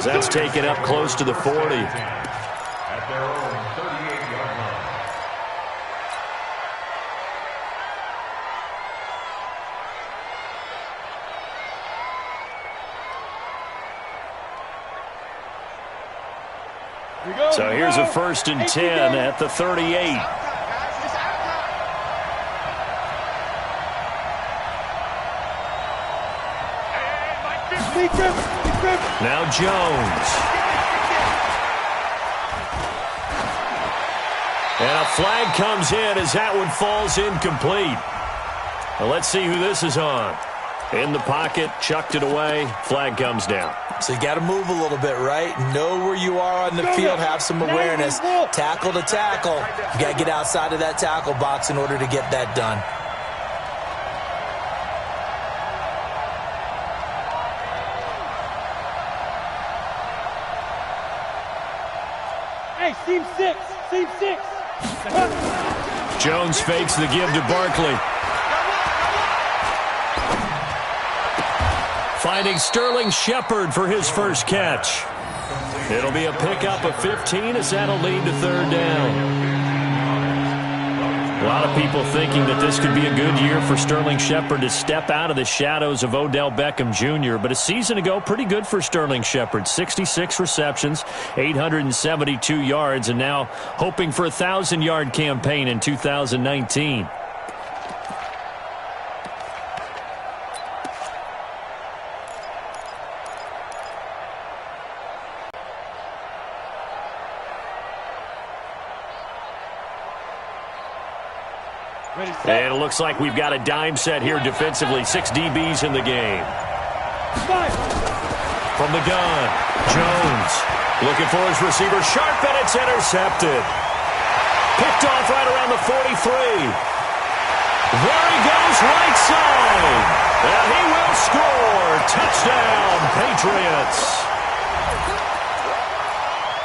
as that's taken up close to the 40. At their own 38-yard line. So here's a 1st and 10 at the 38. Now Jones. And a flag comes in as that one falls incomplete. Well, let's see who this is on. In the pocket, chucked it away, flag comes down. So you got to move a little bit, right? Know where you are on the field, have some awareness. Tackle to tackle. You got to get outside of that tackle box in order to get that done. Hey, seam 6. Seam 6. Jones fakes the give to Barkley. Finding Sterling Shepard for his first catch. It'll be a pickup of 15 as that'll lead to 3rd down. A lot of people thinking that this could be a good year for Sterling Shepard to step out of the shadows of Odell Beckham Jr. But a season ago, pretty good for Sterling Shepard. 66 receptions, 872 yards, and now hoping for a 1,000-yard campaign in 2019. And it looks like we've got a dime set here defensively. 6 DBs in the game. From the gun, Jones looking for his receiver. Sharp, and it's intercepted. Picked off right around the 43. There he goes, right side. And he will score. Touchdown, Patriots.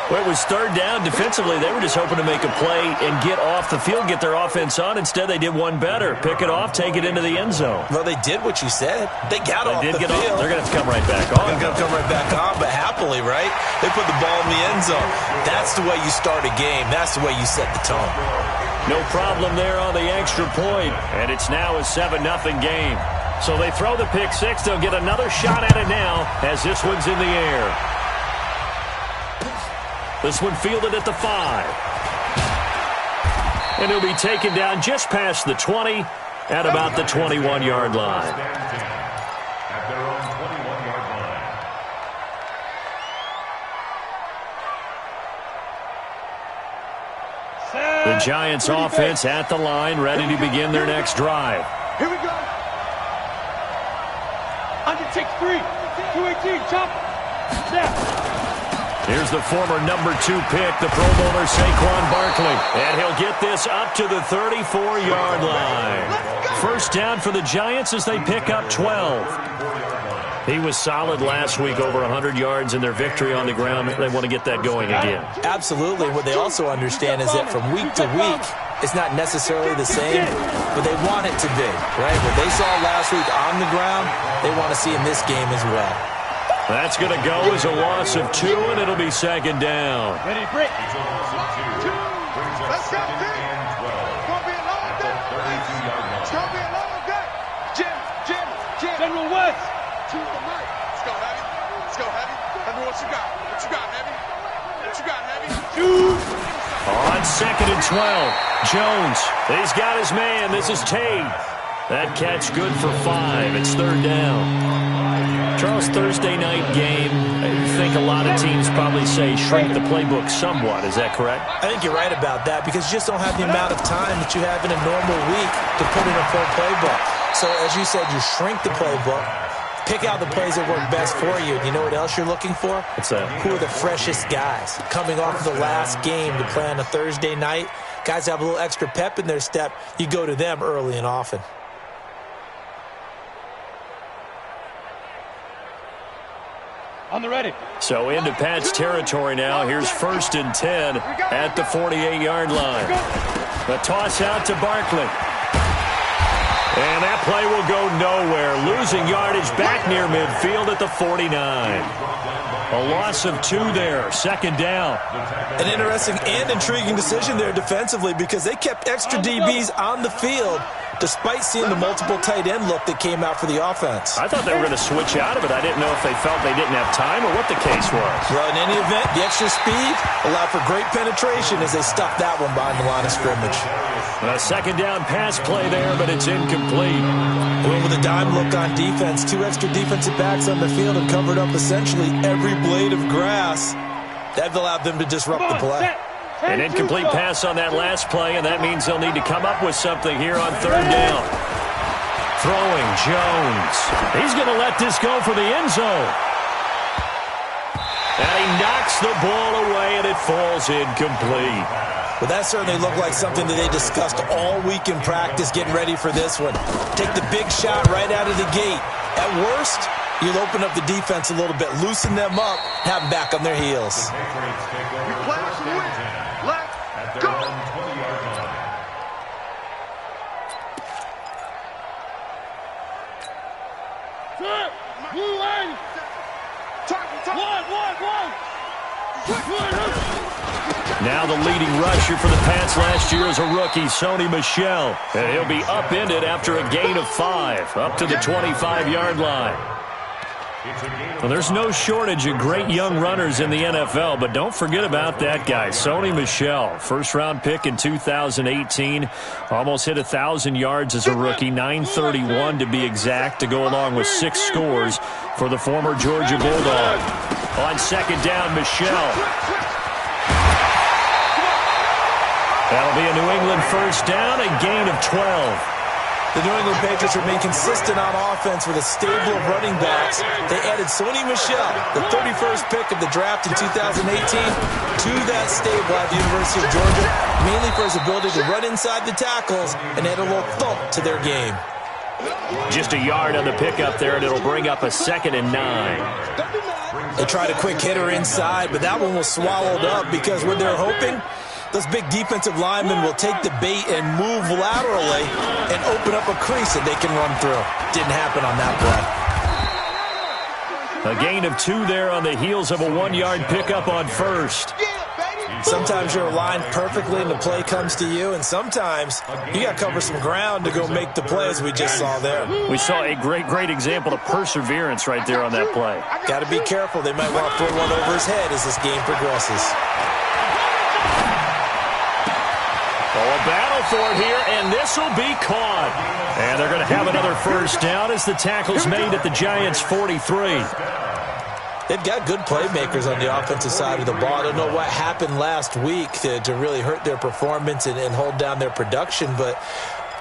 Well, it was 3rd down. Defensively, they were just hoping to make a play and get off the field, get their offense on. Instead, they did one better. Pick it off, take it into the end zone. Well, they did what you said. They got off the field. They're going to have to come right back on. They're going to come right back on, but happily, right? They put the ball in the end zone. That's the way you start a game. That's the way you set the tone. No problem there on the extra point, and it's now a 7-0 game. So they throw the pick six. They'll get another shot at it now as this one's in the air. This one fielded at the 5. And he'll be taken down just past the 20 at about the 21-yard line. At their own 21-yard line. The Giants offense at the line, ready to begin their next drive. Here we go. Under take 3. 218, chop. Snap. Here's the former number 2 pick, the Pro Bowler Saquon Barkley. And he'll get this up to the 34-yard line. First down for the Giants as they pick up 12. He was solid last week, over 100 yards in their victory on the ground. They want to get that going again. Absolutely. What they also understand is that from week to week, it's not necessarily the same, but they want it to be, right? What they saw last week on the ground, they want to see in this game as well. That's going to go as a loss of 2, and it'll be 2nd down. Ready, break. Let's go, Pete. It's going to be a long day. It's going to be a long day. Jim. General West. To the mic. Let's go, Heavy. Let's go, Heavy. Heavy, what you got? What you got, Heavy? What you got, Heavy? On 2nd and 12, Jones. He's got his man. This is Tate. That catch good for 5. It's 3rd down. Charles, Thursday night game, I think a lot of teams probably say shrink the playbook somewhat. Is that correct? I think you're right about that because you just don't have the amount of time that you have in a normal week to put in a full playbook. So, as you said, you shrink the playbook, pick out the plays that work best for you. And you know what else you're looking for? What's that? Who are the freshest guys? Coming off of the last game to play on a Thursday night, guys have a little extra pep in their step. You go to them early and often. On the ready. So into Pat's territory now. Here's 1st and 10 at the 48-yard line. The toss out to Barkley. And that play will go nowhere. Losing yardage back near midfield at the 49. A loss of 2 there. Second down. An interesting and intriguing decision there defensively because they kept extra DBs on the field despite seeing the multiple tight end look that came out for the offense. I thought they were going to switch out of it. I didn't know if they felt they didn't have time or what the case was. Well, in any event, the extra speed allowed for great penetration as they stuffed that one behind the line of scrimmage. A second down pass play there, but it's incomplete. Went with a dime look on defense. 2 extra defensive backs on the field and covered up essentially every blade of grass. That allowed them to disrupt the play. An incomplete pass on that last play, and that means they'll need to come up with something here on third down. Throwing, Jones. He's going to let this go for the end zone. And he knocks the ball away, and it falls incomplete. Well, that certainly looked like something that they discussed all week in practice getting ready for this one. Take the big shot right out of the gate. At worst, you'll open up the defense a little bit, loosen them up, have them back on their heels. Let's go. Sir, blue line. Now the leading rusher for the Pats last year is a rookie, Sony Michel. And he'll be upended after a gain of 5, up to the 25-yard line. Well, there's no shortage of great young runners in the NFL, but don't forget about that guy, Sony Michel. First-round pick in 2018. Almost hit 1,000 yards as a rookie, 931 to be exact, to go along with 6 scores for the former Georgia Bulldog. On second down, Michel. That'll be a New England first down, a gain of 12. The New England Patriots remain consistent on offense with a stable of running backs. They added Sony Michel, the 31st pick of the draft in 2018, to that stable at the University of Georgia, mainly for his ability to run inside the tackles and add a little thump to their game. Just a yard on the pickup there, and it'll bring up a 2nd and 9. They tried a quick hitter inside, but that one was swallowed up because what they're hoping, those big defensive linemen will take the bait and move laterally and open up a crease that they can run through. Didn't happen on that play. A gain of 2 there on the heels of a 1-yard pickup on first. Sometimes you're aligned perfectly and the play comes to you, and sometimes you got to cover some ground to go make the play, as we just saw there. We saw a great example of perseverance right there on that play. Got to be careful. They might want to throw one over his head as this game progresses. A battle for it here, and this will be caught. And they're going to have another first down as the tackle's made at the Giants' 43. They've got good playmakers on the offensive side of the ball. I don't know what happened last week to really hurt their performance and hold down their production, but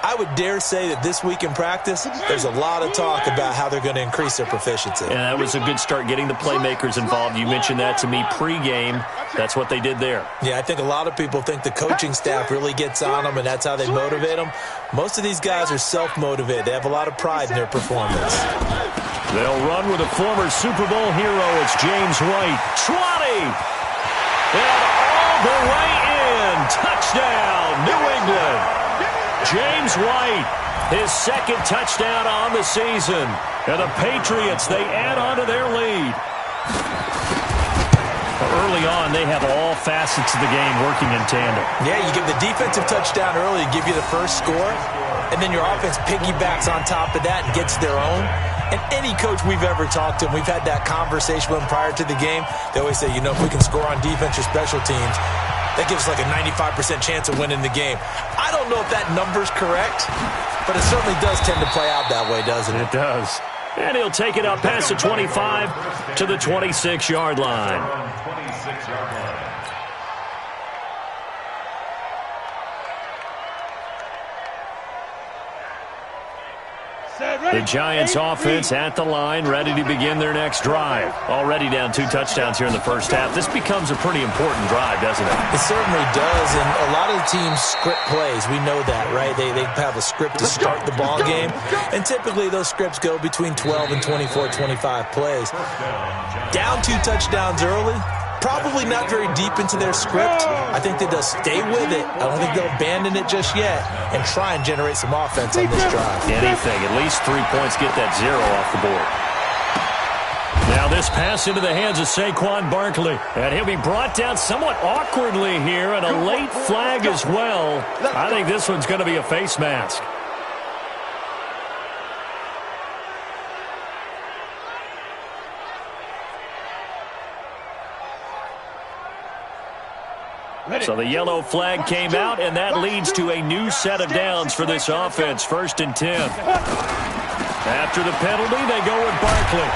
I would dare say that this week in practice, there's a lot of talk about how they're going to increase their proficiency. And that was a good start, getting the playmakers involved. You mentioned that to me pregame. That's what they did there. Yeah, I think a lot of people think the coaching staff really gets on them, and that's how they motivate them. Most of these guys are self-motivated. They have a lot of pride in their performance. They'll run with a former Super Bowl hero. It's James White. Trotting! And all the way in. Touchdown, New England. James White, his 2nd touchdown on the season. And the Patriots, they add on to their lead. Early on, they have all facets of the game working in tandem. Yeah, you give the defensive touchdown early, give you the first score, and then your offense piggybacks on top of that and gets their own. And any coach we've ever talked to, and we've had that conversation with them prior to the game, they always say, you know, if we can score on defense or special teams, that gives us like a 95% chance of winning the game. I don't know if that number's correct, but it certainly does tend to play out that way, doesn't it? It does. And he'll take it up past the 25 to the 26-yard line. The Giants offense at the line, ready to begin their next drive. Already down 2 touchdowns here in the first half. This becomes a pretty important drive, doesn't it? It certainly does, and a lot of the teams script plays. We know that, right? They have a script to start the ball game, and typically those scripts go between 12 and 24, 25 plays. Down 2 touchdowns early, Probably not very deep into their script. I think that they'll stay with it. I don't think they'll abandon it just yet and try and generate some offense on this drive. Anything. At least 3 points, get that 0 off the board. Now this pass into the hands of Saquon Barkley. And he'll be brought down somewhat awkwardly here, and a late flag as well. I think this one's going to be a face mask. So the yellow flag came out, and that leads to a new set of downs for this offense. 1st and 10. After the penalty, they go with Barkley.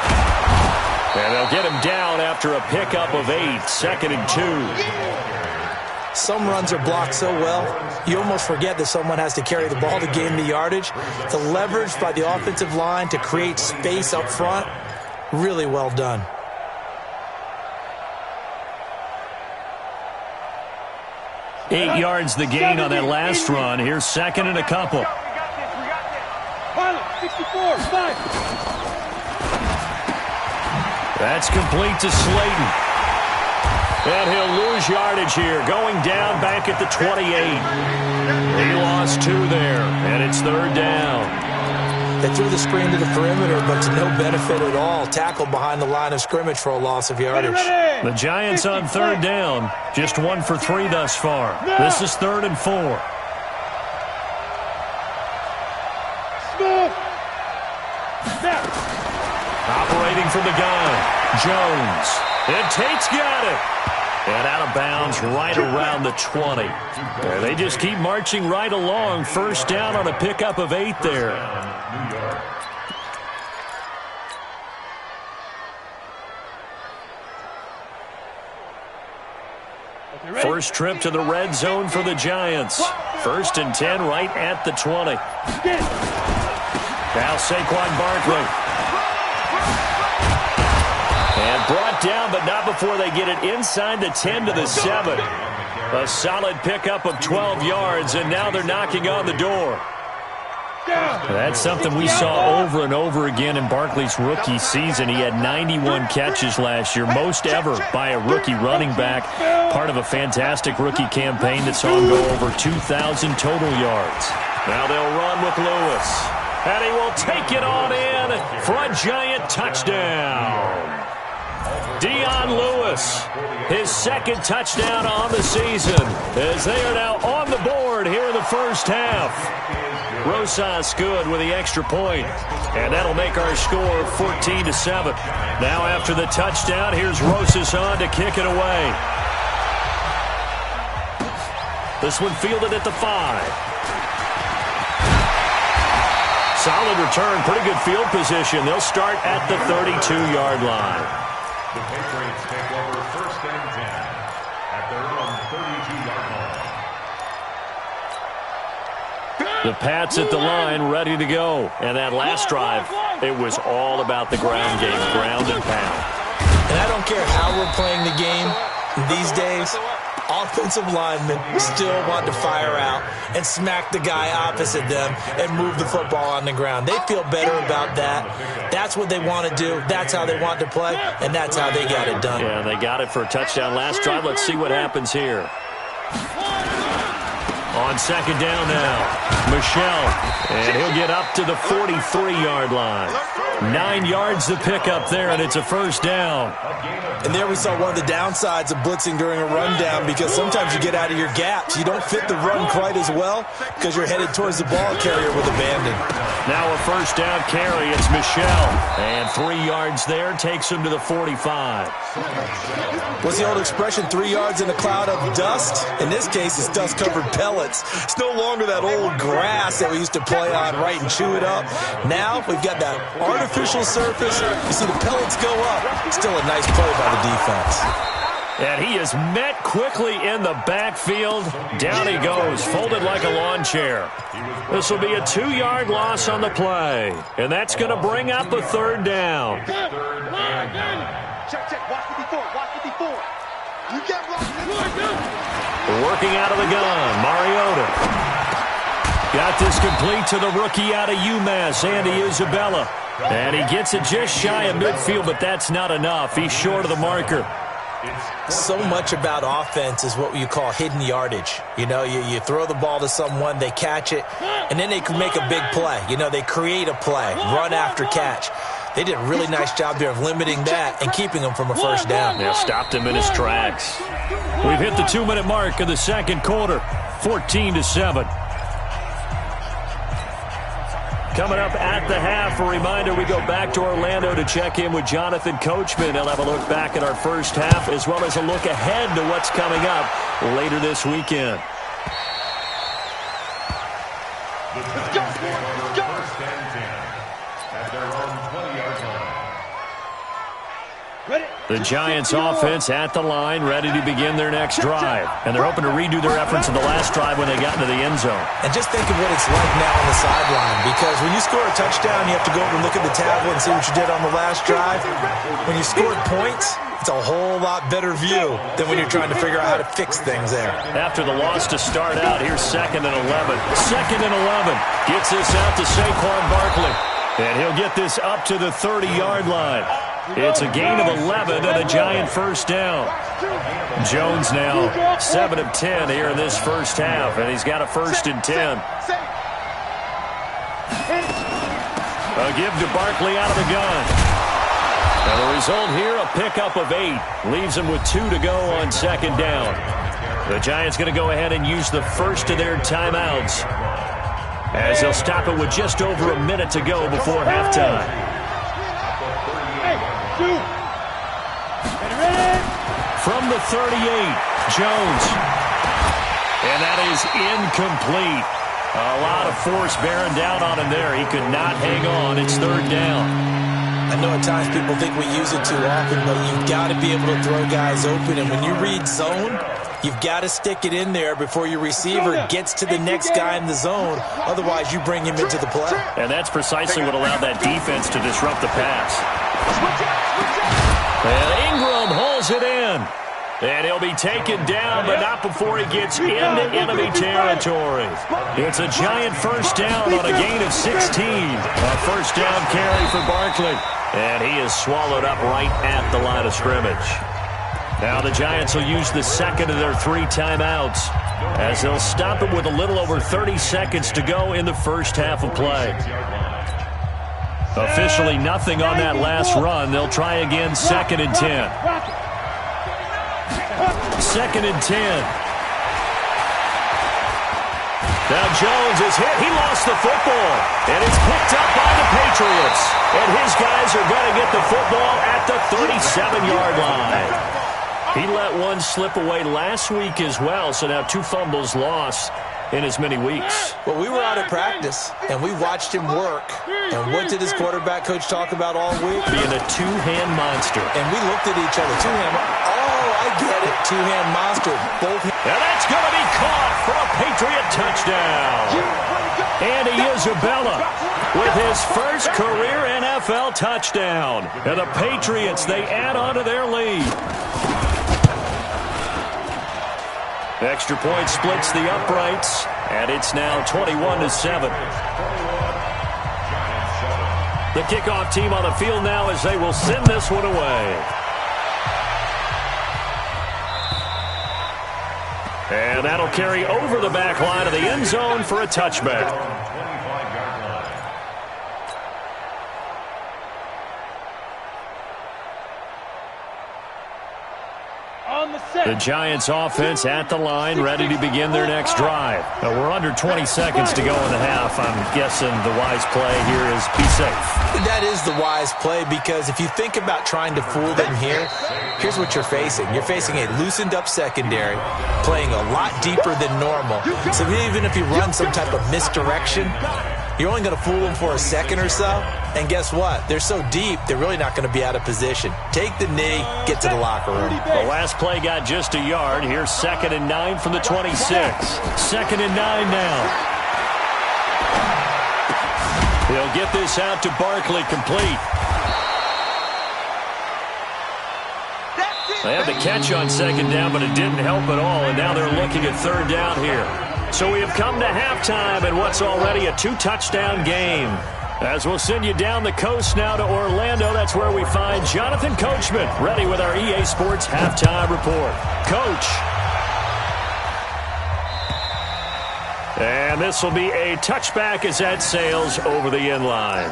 And they'll get him down after a pickup of 8. 2nd and 2. Some runs are blocked so well, you almost forget that someone has to carry the ball to gain the yardage. The leverage by the offensive line to create space up front, really well done. Eight yards the gain on that last run. Here's 2nd and a couple. We got this. Pilot, 64, 5. That's complete to Slayton. And he'll lose yardage here, going down back at the 28. He lost 2 there, and it's 3rd down. They threw the screen to the perimeter, but to no benefit at all. Tackled behind the line of scrimmage for a loss of yardage. The Giants on 3rd down. Just 1 for 3 thus far. This is 3rd and 4. Operating from the gun, Jones. And Tate's got it. And out of bounds right around the 20. And they just keep marching right along. 1st down on a pickup of 8 there. First trip to the red zone for the Giants. 1st and 10 right at the 20. Now Saquon Barkley. And brought down, but not before they get it inside the 10 to the 7. A solid pickup of 12 yards, and now they're knocking on the door. That's something we saw over and over again in Barkley's rookie season. He had 91 catches last year, most ever by a rookie running back. Part of a fantastic rookie campaign that saw him go over 2,000 total yards. Now they'll run with Lewis. And he will take it on in for a Giant touchdown. Dion Lewis, his 2nd touchdown on the season, as they are now on the board here in the 1st half. Rosas good with the extra point, and that'll make our score 14-7. Now after the touchdown, here's Rosas on to kick it away. This one fielded at the 5. Solid return, pretty good field position. They'll start at the 32-yard line. The Patriots take over 1st and 10 at their own 32-yard line. The Pats at the line, ready to go. And that last drive, it was all about the ground game, ground and pound. And I don't care how we're playing the game these days, offensive linemen still want to fire out and smack the guy opposite them and move the football on the ground. They feel better about that. That's what they want to do. That's how they want to play, and that's how they got it done. Yeah, they got it for a touchdown last drive. Let's see what happens here. On 2nd down now, Michel, and he'll get up to the 43-yard line. 9 yards to pick up there, and it's a 1st down. And there we saw one of the downsides of blitzing during a rundown, because sometimes you get out of your gaps. You don't fit the run quite as well because you're headed towards the ball carrier with abandon. Now a 1st down carry. It's Michel. And 3 yards there takes him to the 45. What's the old expression, 3 yards in a cloud of dust? In this case, it's dust-covered pellets. It's no longer that old grass that we used to play on, right, and chew it up. Now we've got that artificial surface. You see the pellets go up. Still a nice play by the defense. And he is met quickly in the backfield. Down he goes, folded like a lawn chair. This will be a 2-yard loss on the play. And that's going to bring up a 3rd down. Check, watch 54, watch 54. You get Working out of the gun, Mariota. Got this complete to the rookie out of UMass, Andy Isabella. And he gets it just shy of midfield, but that's not enough. He's short of the marker. So much about offense is what you call hidden yardage. You know, you throw the ball to someone, they catch it, and then they can make a big play. You know, they create a play, run after catch. They did a really nice job there of limiting that and keeping him from a first down. Yeah, stopped him in his tracks. We've hit the 2-minute mark of the second quarter, 14-7. Coming up at the half, a reminder, we go back to Orlando to check in with Jonathan Coachman. He'll have a look back at our first half as well as a look ahead to what's coming up later this weekend. Let's go. First and 10 at their own 20-yard line. The Giants offense at the line, ready to begin their next drive. And they're hoping to redo their efforts in the last drive when they got into the end zone. And just think of what it's like now on the sideline, because when you score a touchdown, you have to go over and look at the tablet and see what you did on the last drive. When you scored points, it's a whole lot better view than when you're trying to figure out how to fix things there. After the loss to start out, here's 2nd and 11. 2nd and 11. Gets this out to Saquon Barkley. And he'll get this up to the 30-yard line. It's a gain of 11 and a Giant first down. Jones now 7 of 10 here in this first half, and he's got a 1st and 10. A give to Barkley out of the gun. And the result here, a pickup of 8. Leaves him with 2 to go on 2nd down. The Giants going to go ahead and use the first of their timeouts, as they'll stop it with just over a minute to go before halftime. From the 38, Jones. And that is incomplete. A lot of force bearing down on him there. He could not hang on. It's 3rd down. I know at times people think we use it too often, but you've got to be able to throw guys open. And when you read zone, you've got to stick it in there before your receiver gets to the next guy in the zone. Otherwise, you bring him into the play. And that's precisely what allowed that defense to disrupt the pass. And Ingram holds it in. And he'll be taken down, but not before he gets into enemy territory. It's a Giant first down on a gain of 16. A first down carry for Barkley. And he is swallowed up right at the line of scrimmage. Now the Giants will use the second of their 3 timeouts, as they'll stop it with a little over 30 seconds to go in the first half of play. Officially nothing on that last run. They'll try again, 2nd and 10. 2nd and 10. Now Jones is hit. He lost the football. And it's picked up by the Patriots. And his guys are going to get the football at the 37-yard line. He let one slip away last week as well, so now 2 fumbles lost in as many weeks. Well, we were out of practice, and we watched him work. And what did his quarterback coach talk about all week? Being a 2-hand monster. And we looked at each other. 2-hand. Oh, I get it. 2-hand monster. Both. And that's going to be caught for a Patriot touchdown. Andy Isabella with his first career NFL touchdown. And the Patriots, they add on to their lead. Extra point splits the uprights, and it's now 21-7. The kickoff team on the field now as they will send this one away. And that'll carry over the back line of the end zone for a touchback. The Giants offense at the line, ready to begin their next drive. We're under 20 seconds to go in the half. I'm guessing the wise play here is be safe. That is the wise play, because if you think about trying to fool them here, here's what you're facing. You're facing a loosened up secondary, playing a lot deeper than normal. So even if you run some type of misdirection, you're only going to fool them for a second or so. And guess what? They're so deep, they're really not going to be out of position. Take the knee, get to the locker room. The last play got just a yard. Here's 2nd and 9 from the 26. 2nd and 9 now. He'll get this out to Barkley, complete. They had the catch on 2nd down, but it didn't help at all, and now they're looking at 3rd down here. So we have come to halftime in what's already a 2-touchdown game. As we'll send you down the coast now to Orlando, that's where we find Jonathan Coachman, ready with our EA Sports Halftime Report. Coach. And this will be a touchback as that sails over the end line.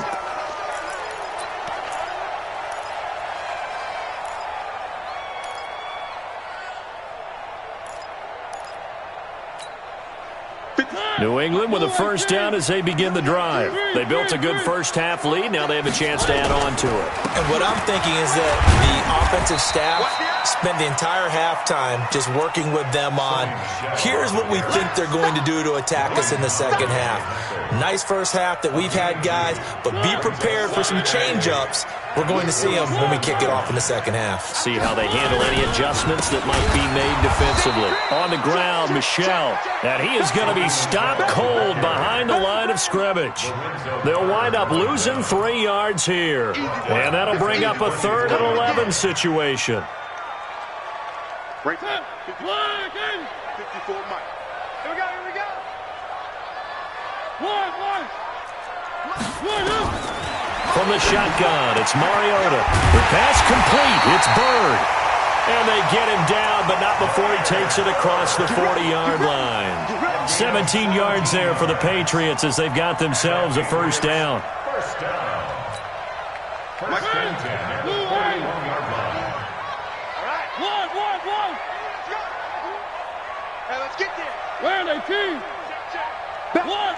New England with a first down as they begin the drive. They built a good first-half lead. Now they have a chance to add on to it. And what I'm thinking is that the offensive staff spent the entire halftime just working with them on, here's what we think they're going to do to attack us in the second half. Nice first half that we've had, guys, but be prepared for some change-ups. We're going to see them when we kick it off in the second half. See how they handle any adjustments that might be made defensively. On the ground, Michel. And he is going to be stopped cold behind the line of scrimmage. They'll wind up losing 3 yards here. And that'll bring up a 3rd and 11 situation. Break that. 54 Mike. Here we go, here we go. From the shotgun, it's Mariota. The pass complete. It's Bird. And they get him down, but not before he takes it across the 40-yard line. 17 yards there for the Patriots as they've got themselves a first down. First down. First and 10 at the 41-yard line. All right. One. Let's go. Hey, let's get there. Where are they, team? Check. One.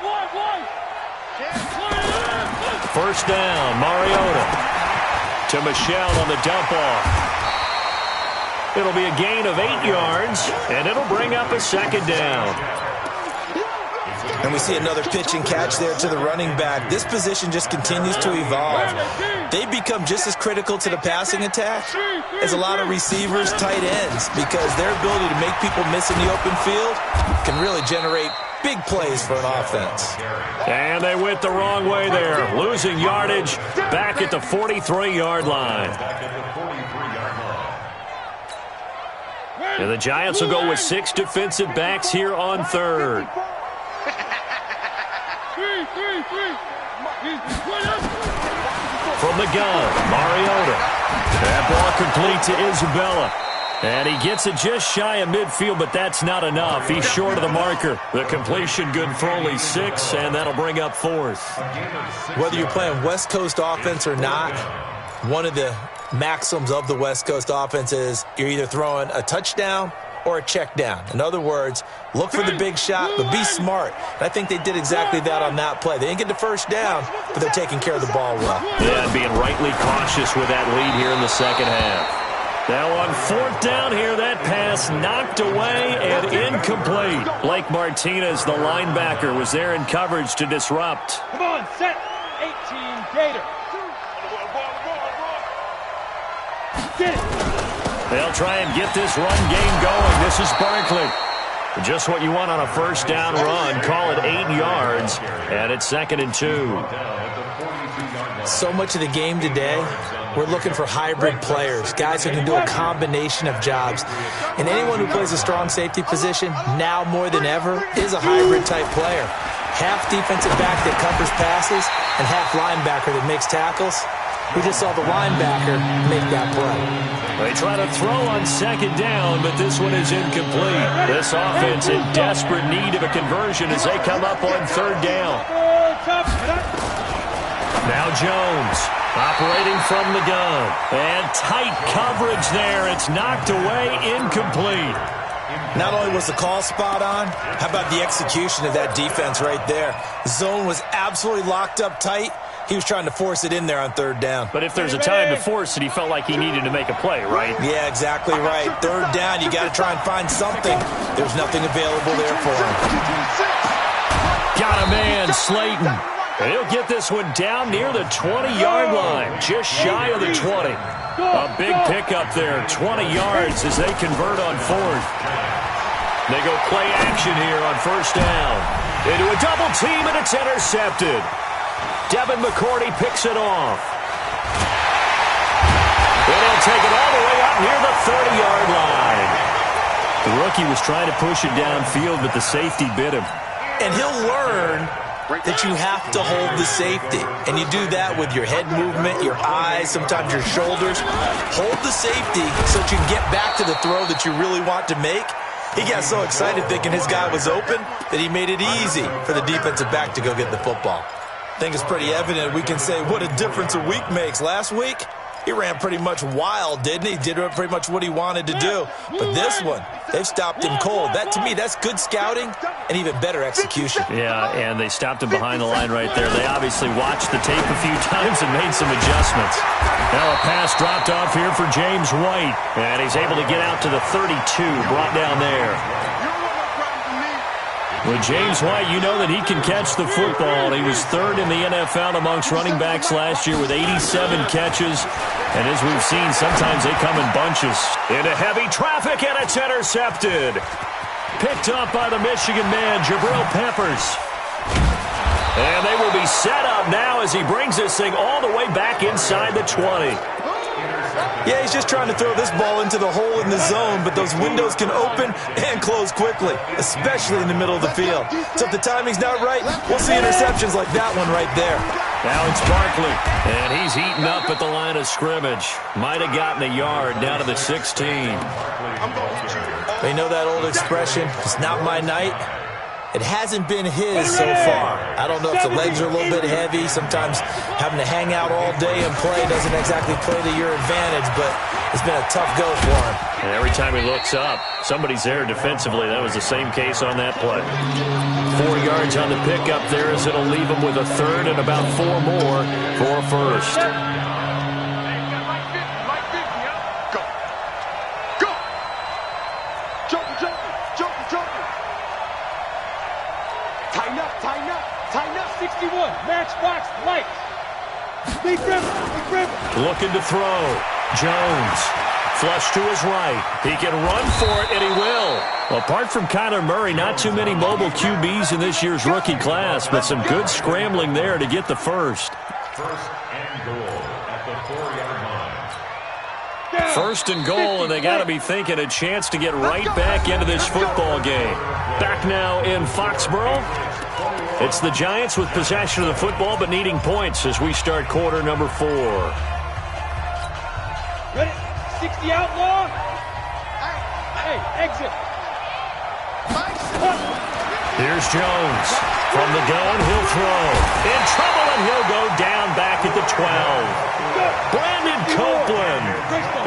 First down, Mariota to Michel on the dump off. It'll be a gain of 8 yards, and it'll bring up a second down. And we see another pitch and catch there to the running back. This position just continues to evolve. They become just as critical to the passing attack as a lot of receivers, tight ends, because their ability to make people miss in the open field can really generate big plays for an offense. And they went the wrong way there, losing yardage back at the 43-yard line. And the Giants will go with 6 defensive backs here on third. From the gun, Mariota. That ball complete to Isabella. And he gets it just shy of midfield, but that's not enough. He's short of the marker. The completion good for only 6, and that'll bring up 4th. Whether you're playing West Coast offense or not, one of the maxims of the West Coast offense is you're either throwing a touchdown or a check down. In other words, look for the big shot, but be smart. And I think they did exactly that on that play. They didn't get the first down, but they're taking care of the ball well. Yeah, and being rightly cautious with that lead here in the second half. Now on 4th down here, that pass knocked away and incomplete. Blake Martinez, the linebacker, was there in coverage to disrupt. Come on, set. 18 Gator. Get it. They'll try and get this run game going. This is Barkley. Just what you want on a first down run. Call it 8 yards, and it's 2nd and 2. So much of the game today, we're looking for hybrid players, guys who can do a combination of jobs. And anyone who plays a strong safety position, now more than ever, is a hybrid-type player. Half defensive back that covers passes and half linebacker that makes tackles. We just saw the linebacker make that play. They try to throw on 2nd down, but this one is incomplete. This offense in desperate need of a conversion as they come up on 3rd down. Now Jones operating from the gun. And tight coverage there. It's knocked away, incomplete. Not only was the call spot on, how about the execution of that defense right there? The zone was absolutely locked up tight. He was trying to force it in there on 3rd down. But if there's a time to force it, he felt like he needed to make a play, right? Yeah, exactly right. 3rd down, you got to try and find something. There's nothing available there for him. Got a man, Slayton. And he'll get this one down near the 20-yard line, just shy of the 20. A big pickup there, 20 yards as they convert on 4th. They go play action here on 1st down. Into a double team, and it's intercepted. Devin McCourty picks it off. And he'll take it all the way up near the 30-yard line. The rookie was trying to push it downfield, but the safety bit him. And he'll learn that you have to hold the safety. And you do that with your head movement, your eyes, sometimes your shoulders. Hold the safety so that you can get back to the throw that you really want to make. He got so excited thinking his guy was open that he made it easy for the defensive back to go get the football. I think it's pretty evident we can say what a difference a week makes. Last week, he ran pretty much wild, didn't he? Did pretty much what he wanted to do. But this one, they've stopped him cold. That, to me, that's good scouting and even better execution. Yeah, and they stopped him behind the line right there. They obviously watched the tape a few times and made some adjustments. Now a pass dropped off here for James White. And he's able to get out to the 32, brought down there. With James White, you know that he can catch the football. He was third in the NFL amongst running backs last year with 87 catches. And as we've seen, sometimes they come in bunches. Into heavy traffic, and it's intercepted. Picked up by the Michigan man, Jabril Peppers. And they will be set up now as he brings this thing all the way back inside the 20. Yeah, he's just trying to throw this ball into the hole in the zone, but those windows can open and close quickly, especially in the middle of the field. So if the timing's not right, we'll see interceptions like that one right there. Now it's Barkley, and he's eaten up at the line of scrimmage. Might have gotten a yard down to the 16. You know that old expression, it's not my night? It hasn't been his so far. I don't know if the legs are a little bit heavy. Sometimes having to hang out all day and play doesn't exactly play to your advantage, but it's been a tough go for him. And every time he looks up, somebody's there defensively. That was the same case on that play. 4 yards on the pickup there as it'll leave him with a third and about 4 more for a first. Tighten up, 61. Matchbox, lights. Big rip. Looking to throw. Jones. Flush to his right. He can run for it, and he will. Apart from Kyler Murray, not too many mobile QBs in this year's rookie class, but some good scrambling there to get the first. First and goal at the 4-yard line. First and goal, and they got to be thinking a chance to get right back into this football game. Back now in Foxborough. It's the Giants with possession of the football, but needing points as we start quarter number 4. Ready? 60 outlaw. Hey, exit. Here's Jones. From the gun, he'll throw. In trouble, and he'll go down back at the 12. Brandon Copeland.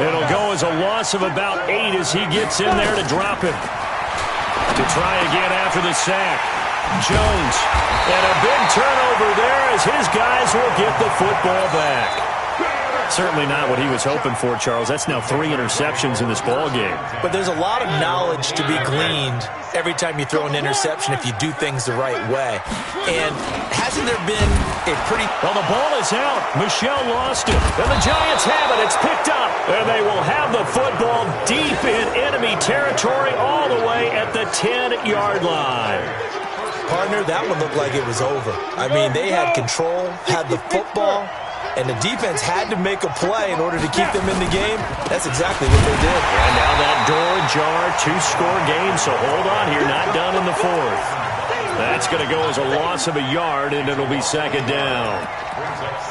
It'll go as a loss of about 8 as he gets in there to drop him. To try again after the sack. Jones, and a big turnover there as his guys will get the football back. Certainly not what he was hoping for, Charles. That's now 3 interceptions in this ball game. But there's a lot of knowledge to be gleaned every time you throw an interception if you do things the right way. And hasn't there been a pretty... Well, the ball is out. Michel lost it. And the Giants have it. It's picked up. And they will have the football deep in enemy territory all the way at the 10-yard line. Partner, that one looked like it was over. I mean, they had control, had the football, and the defense had to make a play in order to keep them in the game. That's exactly what they did. And now that door ajar, 2-score game, so hold on here, not done in the 4th. That's going to go as a loss of a yard, and it'll be second down.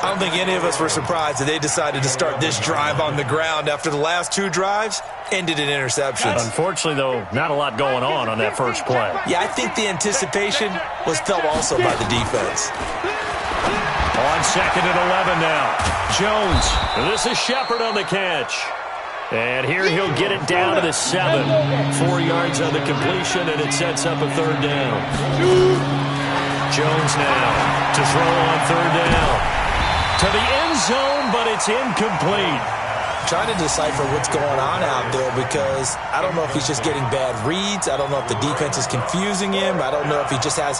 I don't think any of us were surprised that they decided to start this drive on the ground after the last 2 drives ended in interceptions. Unfortunately, though, not a lot going on that first play. Yeah, I think the anticipation was felt also by the defense. On second and 11 now. Jones. This is Shepard on the catch. And here he'll get it down to the 7. 4 yards on the completion, and it sets up a third down. Jones now to throw on third down. To the end zone, but it's incomplete. Trying to decipher what's going on out there because I don't know if he's just getting bad reads. I don't know if the defense is confusing him. I don't know if he just has,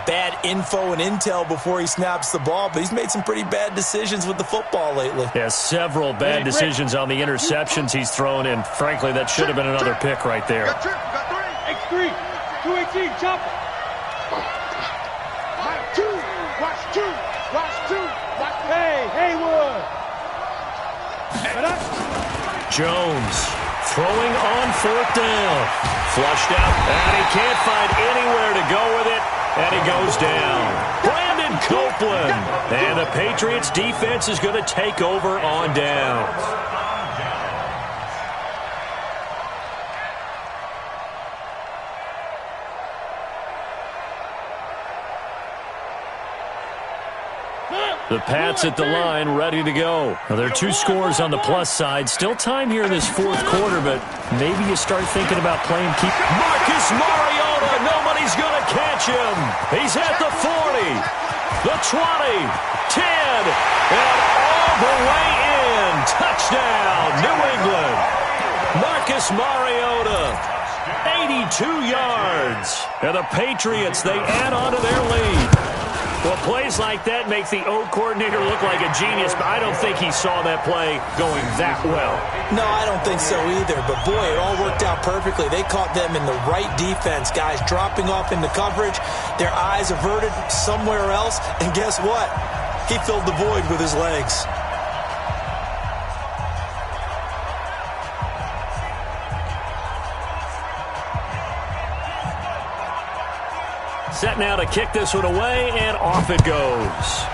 bad info and intel before he snaps the ball. But he's made some pretty bad decisions with the football lately. Yeah, several bad decisions on the interceptions he's thrown in. Frankly, that should have been another pick right there. X3, 218, chop. Watch two. Hey, Haywood. Jones throwing on 4th down. Flushed out, and he can't find anywhere to go with it. And he goes down. Brandon Copeland. And the Patriots defense is going to take over on downs. The Pats at the line, ready to go. Now, there are 2 scores on the plus side. Still time here in this fourth quarter, but maybe you start thinking about playing keep. Marcus Mariota, nobody's going to catch him. He's at the 40, the 20, 10, and all the way in. Touchdown, New England. Marcus Mariota, 82 yards. And the Patriots, they add on to their lead. Well, plays like that make the O coordinator look like a genius, but I don't think he saw that play going that well. No, I don't think so either. But, boy, it all worked out perfectly. They caught them in the right defense. Guys dropping off into coverage, their eyes averted somewhere else. And guess what? He filled the void with his legs. Set now to kick this one away, and off it goes.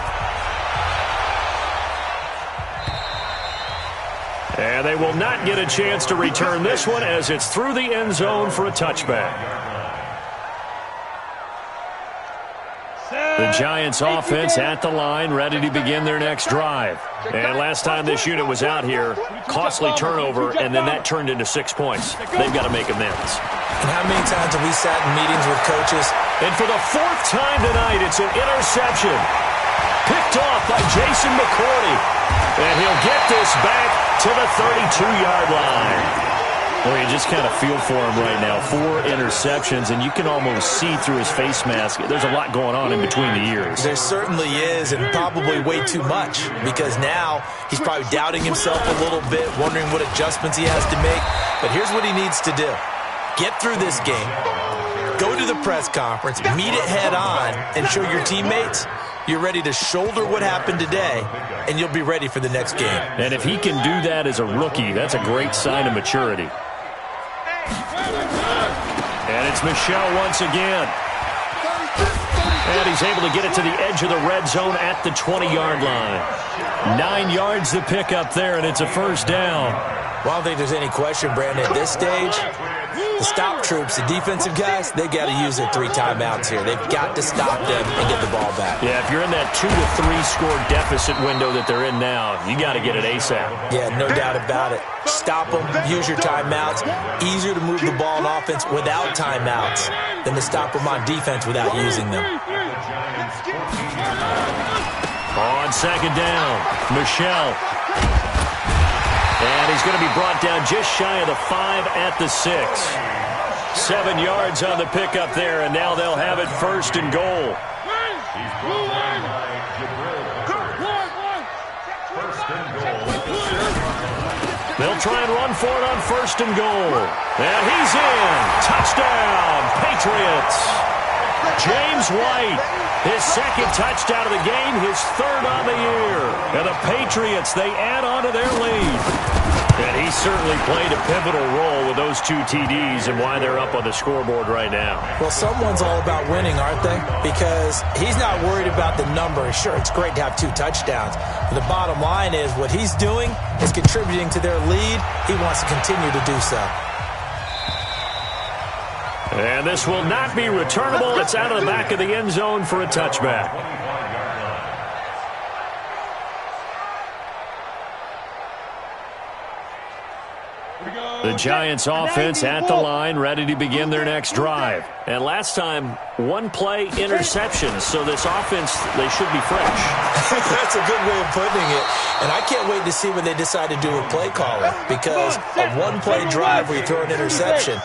And they will not get a chance to return this one as it's through the end zone for a touchback. The Giants offense at the line, ready to begin their next drive. And last time this unit was out here, costly turnover, and then that turned into 6 points. They've got to make amends. And how many times have we sat in meetings with coaches? And for the 4th time tonight, it's an interception. Picked off by Jason McCourty. And he'll get this back to the 32-yard line. Well, you just kind of feel for him right now. 4 interceptions, and you can almost see through his face mask. There's a lot going on in between the ears. There certainly is, and probably way too much, because now he's probably doubting himself a little bit, wondering what adjustments he has to make. But here's what he needs to do. Get through this game, go to the press conference, meet it head on, and show your teammates you're ready to shoulder what happened today, and you'll be ready for the next game. And if he can do that as a rookie, that's a great sign of maturity. And it's Michel once again. And he's able to get it to the edge of the red zone at the 20-yard line. 9 yards to pick up there, and it's a first down. Well, I don't think there's any question, Brandon. At this stage, the stop troops, the defensive guys, they got to use their 3 timeouts here. They've got to stop them and get the ball back. Yeah, if you're in that 2 to 3 score deficit window that they're in now, you got to get it ASAP. Yeah, no doubt about it. Stop them, use your timeouts. Easier to move the ball on offense without timeouts than to stop them on defense without using them. On second down, Michel. And he's going to be brought down just shy of the 5 at the 6. 7 yards on the pickup there, and now they'll have it first and goal. They'll try and run for it on first and goal. And he's in. Touchdown, Patriots. James White, his 2nd touchdown of the game, his 3rd on the year. And the Patriots, they add on to their lead. And he certainly played a pivotal role with those 2 TDs and why they're up on the scoreboard right now. Well, someone's all about winning, aren't they? Because he's not worried about the number. Sure, it's great to have 2 touchdowns. But the bottom line is what he's doing is contributing to their lead. He wants to continue to do so. And this will not be returnable. It's out of the back of the end zone for a touchback. The Giants offense at the line, ready to begin their next drive. And last time, 1-play interceptions. So this offense, they should be fresh. That's a good way of putting it. And I can't wait to see what they decide to do with play calling. Because a 1-play drive where you throw an interception,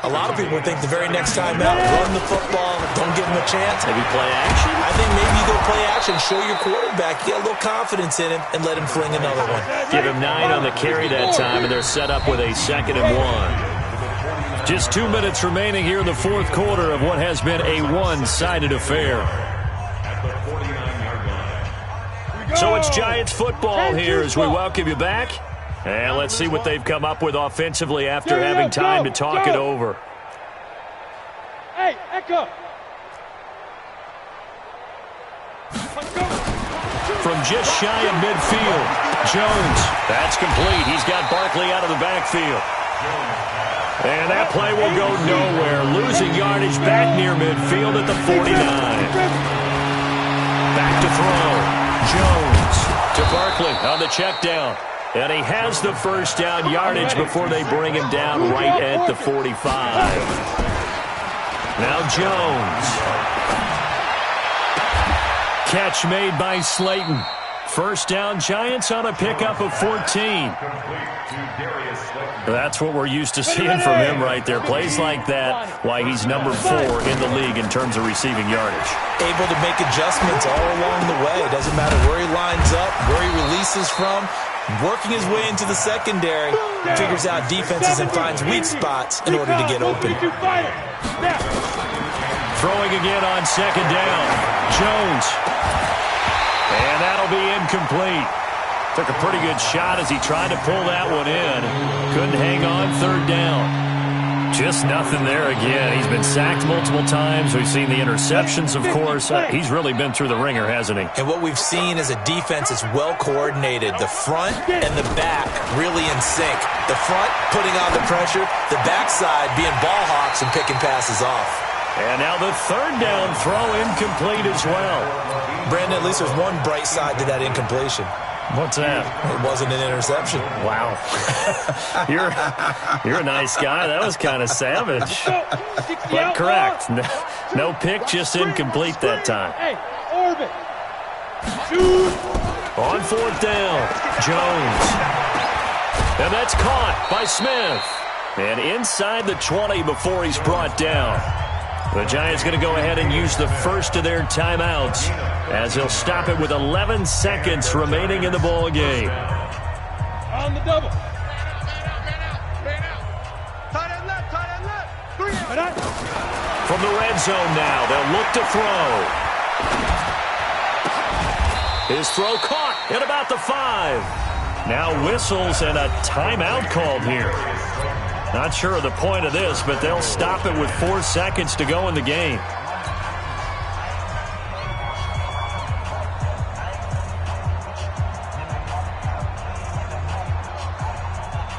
a lot of people think the very next time out, run the football, don't give them a chance. Maybe play action? I think maybe you go play action, show your quarterback, get a little confidence in him, and let him fling another one. Give him 9 on the carry that time, and they're set up with a 2nd and 1. Just 2 minutes remaining here in the 4th quarter of what has been a one-sided affair. So it's Giants football here as we welcome you back. And let's see what they've come up with offensively after having time to talk it over. Hey, Echo. from just shy of midfield. Jones, that's complete. He's got Barkley out of the backfield. And that play will go nowhere. Losing yardage back near midfield at the 49. Back to throw. Jones to Barkley on the check down. And he has the first down yardage before they bring him down right at the 45. Now Jones. Catch made by Slayton. First down, Giants on a pickup of 14. That's what we're used to seeing from him right there. Plays like that, why he's number 4 in the league in terms of receiving yardage. Able to make adjustments all along the way. Doesn't matter where he lines up, where he releases from. Working his way into the secondary, figures out defenses and finds weak spots in order to get open. Throwing again on second down. Jones. And that'll be incomplete. Took a pretty good shot as he tried to pull that one in. Couldn't hang on third down. Just nothing there again. He's been sacked multiple times. We've seen the interceptions, of course. He's really been through the ringer, hasn't he? And what we've seen is a defense that's well coordinated. The front and the back really in sync. The front putting on the pressure. The backside being ball hawks and picking passes off. And now the third down throw incomplete as well. Brandon, at least there's one bright side to that incompletion. What's that? It wasn't an interception. Wow. You're a nice guy. That was kind of savage. But correct. No pick, just incomplete that time. Hey, orbit. On fourth down, Jones. And that's caught by Smith. And inside the 20 before he's brought down. The Giants going to go ahead and use the first of their timeouts as he'll stop it with 11 seconds remaining in the ball game. On the double. Tight end left, tight end left. 3 out. From the red zone now, they'll look to throw. His throw caught at about the 5. Now whistles and a timeout called here. Not sure of the point of this, but they'll stop it with 4 seconds to go in the game.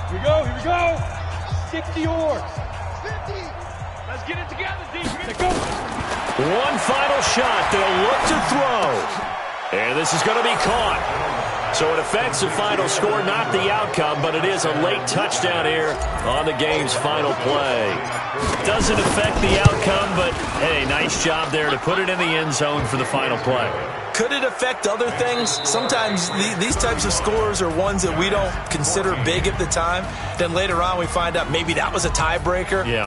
Here we go. 60 yards. 50. Let's get it together, D. Let's go. One final shot. They'll look to throw. And this is going to be caught. So it affects the final score, not the outcome, but it is a late touchdown here on the game's final play. Doesn't affect the outcome, but, hey, nice job there to put it in the end zone for the final play. Could it affect other things? Sometimes these types of scores are ones that we don't consider big at the time. Then later on we find out maybe that was a tiebreaker. Yeah.